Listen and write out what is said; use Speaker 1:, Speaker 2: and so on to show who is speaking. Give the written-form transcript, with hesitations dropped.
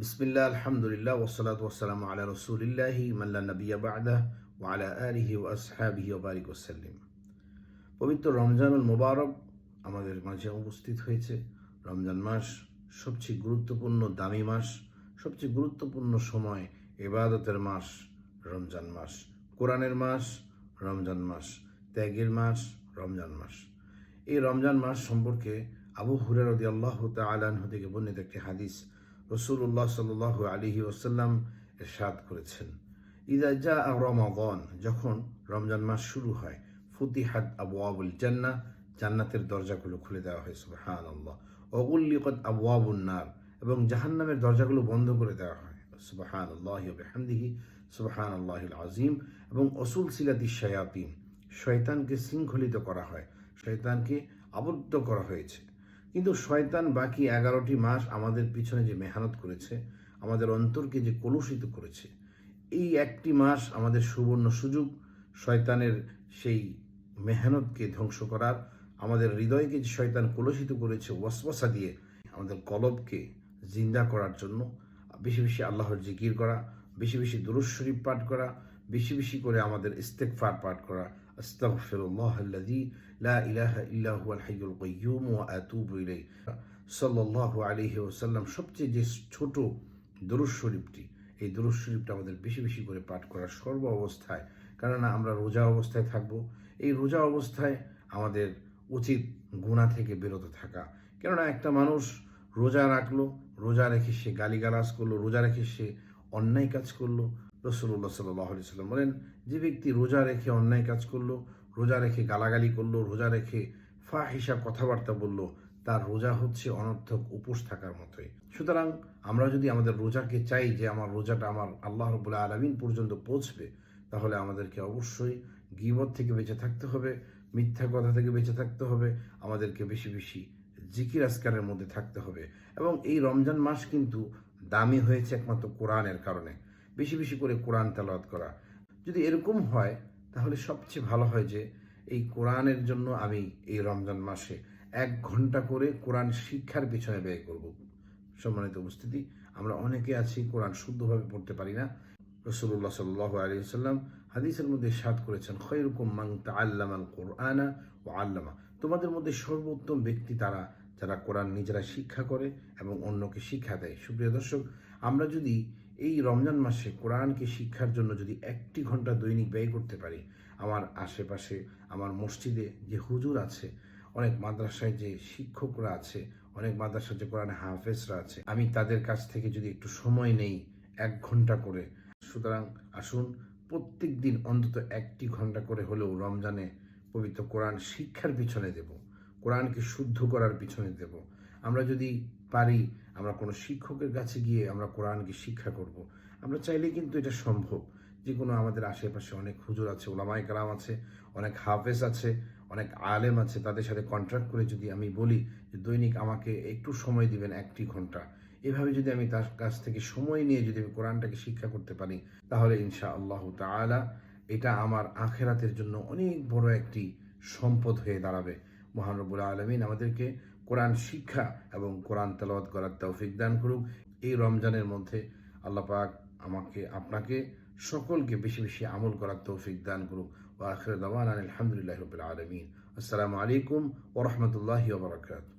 Speaker 1: বিসমিল্লাহ আলহামদুলিল্লাহ ওয়াসসালাতু ওয়াসসালামু আলা রাসূলিল্লাহি মান লা নাবিয়্যা বা'দাহু ওয়া আলা আলিহি ওয়া আসহাবিহি ওয়া বারিক ওয়াসাল্লিম। পবিত্র রমজানুল মুবারক আমাদের মাঝে উপস্থিত হয়েছে। রমজান মাস সবচেয়ে গুরুত্বপূর্ণ দামি মাস, সবচেয়ে গুরুত্বপূর্ণ সময়, ইবাদতের মাস রমজান মাস, কোরআনের মাস রমজান মাস, ত্যাগের মাস রমজান মাস। এই রমজান মাস সম্পর্কে আবু হুরায়রা রাদিয়াল্লাহু তাআলা আনহু থেকে বর্ণিত একটি হাদিস রাসূলুল্লাহ সাল্লাল্লাহু আলাইহি ওয়াসাল্লাম ইরশাদ করেছেন, ইযা জাআ রমাদান, যখন রমজান মাস শুরু হয়, ফুতিহাত আবওয়াবুল জান্নাহ, জান্নাতের দরজাগুলো খুলে দেওয়া হয়, সুবহানাল্লাহ। ওয়া গুল্লিকাত আবওয়াবুন নার, এবং জাহান্নামের দরজাগুলো বন্ধ করে দেওয়া হয়, সুবহানাল্লাহি ওয়া বিহামদিহি সুবহানাল্লাহিল আযীম। এবং অসুলসিলাতিশ শায়াতিন, শয়তানকে শৃঙ্খলিত করা হয়, শয়তানকে আবদ্ধ করা হয়েছে। কিন্তু শয়তান বাকি 11টি মাস আমাদের পিছনে যে মেহনত করেছে, আমাদের অন্তরকে যে কলুষিত করেছে, এই একটি মাস আমাদের সুবর্ণ সুযোগ শয়তানের সেই মেহনতকে ধ্বংস করার। আমাদের হৃদয়কে যে শয়তান কলুষিত করেছে ওয়াসওয়াসা দিয়ে, আমাদের কলবকে জিন্দা করার জন্য বেশি বেশি আল্লাহর জিকির করা, বেশি বেশি দুরূদ শরীফ পাঠ করা, বেশি বেশি করে আমাদের ইস্তেগফার পাঠ করা, আস্তাগফিরুল্লাহাল্লাযী লা ইলাহা ইল্লা হুয়াল হাইয়ুল কাইয়্যুম ওয়া আতুবু ইলাইহি সাল্লাল্লাহু আলাইহি ওয়াসাল্লাম। সবচেয়ে যে ছোট দুরূদ শরীফটি, এই দুরূদ শরীফটা আমাদের বেশি বেশি করে পাঠ করা সর্ব অবস্থায়। কেননা আমরা রোজা অবস্থায় থাকব, এই রোজা অবস্থায় আমাদের উচিত গুনাহ থেকে বিরত থাকা। কেননা একটা মানুষ রোজা রাখলো, রোজা রেখে সে গালিগালাজ করলো, রোজা রেখে সে অন্যায় কাজ করলো। রাসূলুল্লাহ সাল্লাল্লাহু আলাইহি ওয়াসাল্লাম বলেন, যে ব্যক্তি রোজা রেখে অন্যায় কাজ করলো, রোজা রেখে গালাগালি করলো, রোজা রেখে ফাহিশা কথাবার্তা বলল, তার রোজা হচ্ছে অনর্থক উপোস থাকার মতোই। সুতরাং আমরা যদি আমাদের রোজাকে চাই যে আমার রোজাটা আমার আল্লাহ রাব্বুল আলামিন পর্যন্ত পৌঁছবে, তাহলে আমাদেরকে অবশ্যই গীবত থেকে বেঁচে থাকতে হবে, মিথ্যা কথা থেকে বেঁচে থাকতে হবে, আমাদেরকে বেশি বেশি জিকির আজকারের মধ্যে থাকতে হবে। এবং এই রমজান মাস কিন্তু দামি হয়েছে একমাত্র কোরআনের কারণে। বেশি বেশি করে কোরআন তেলাওয়াত করা যদি এরকম হয়, তাহলে সবচেয়ে ভালো হয় যে এই কোরআনের জন্য আমি এই রমজান মাসে 1 ঘন্টা করে কোরআন শিক্ষার পিছনে ব্যয় করব। সম্মানিত উপস্থিতি, আমরা অনেকে আছি কোরআন শুদ্ধভাবে পড়তে পারি না। রাসূলুল্লাহ সাল্লাল্লাহু আলাইহি ওয়াসাল্লাম হাদিসের মধ্যে ইরশাদ করেছেন, খায়রুকুম মান তাআল্লামাল কুরআনা ওয়া আল্লামা, তোমাদের মধ্যে সর্বোত্তম ব্যক্তি তারা যারা কোরআন নিজেরা শিক্ষা করে এবং অন্যকে শিক্ষা দেয়। সুপ্রিয় দর্শক, আমরা যদি এই রমজান মাসে কোরআনকে শিক্ষার জন্য যদি 1 ঘন্টা দৈনিক ব্যয় করতে পারি, আমার আশেপাশে আমার মসজিদে যে হুজুর আছে, অনেক মাদ্রাসায় যে শিক্ষকরা আছে, অনেক মাদ্রাসায় যে কোরআন হাফেজরা আছে, আমি তাদের কাছ থেকে যদি একটু সময় নেই 1 ঘন্টা করে, সুতরাং আসুন প্রত্যেক দিন অন্তত 1 ঘন্টা করে হলেও রমজানে পবিত্র কোরআন শিক্ষার পিছনে দেব, কোরআনকে শুদ্ধ করার পিছনে দেব। আমরা যদি পারি, আমরা কোনো শিক্ষকের কাছে গিয়ে আমরা কোরআনকে শিক্ষা করব। আমরা চাইলে কিন্তু এটা সম্ভব। যে কোনো আমাদের আশেপাশে অনেক হুজুর আছে, ওলামায়ে কেরাম আছে, অনেক হাফেজ আছে, অনেক আলেম আছে, তাদের সাথে কন্ট্রাক্ট করে যদি আমি বলি যে দৈনিক আমাকে একটু সময় দিবেন 1 ঘন্টা, এভাবে যদি আমি তার কাছ থেকে সময় নিয়ে যদি আমি কোরআনটাকে শিক্ষা করতে পারি, তাহলে ইনশাআল্লাহ তাআলা এটা আমার আখিরাতের জন্য অনেক বড় একটি সম্পদ হয়ে দাঁড়াবে। মহান রব্বুল আলামিন আমাদেরকে কোরআন শিক্ষা এবং কোরআন তেলাওয়াত করার তৌফিক দান করুক। এই রমজানের মধ্যে আল্লাহ পাক আমাকে, আপনাকে, সকলকে বেশি বেশি আমল করার তৌফিক দান করুক। ওয়া আখিরু দাওয়ানা আলহামদুলিল্লাহি রাব্বিল আলামিন। আসসালামু আলাইকুম ওয়া রাহমাতুল্লাহি ওয়া বারাকাতুহু।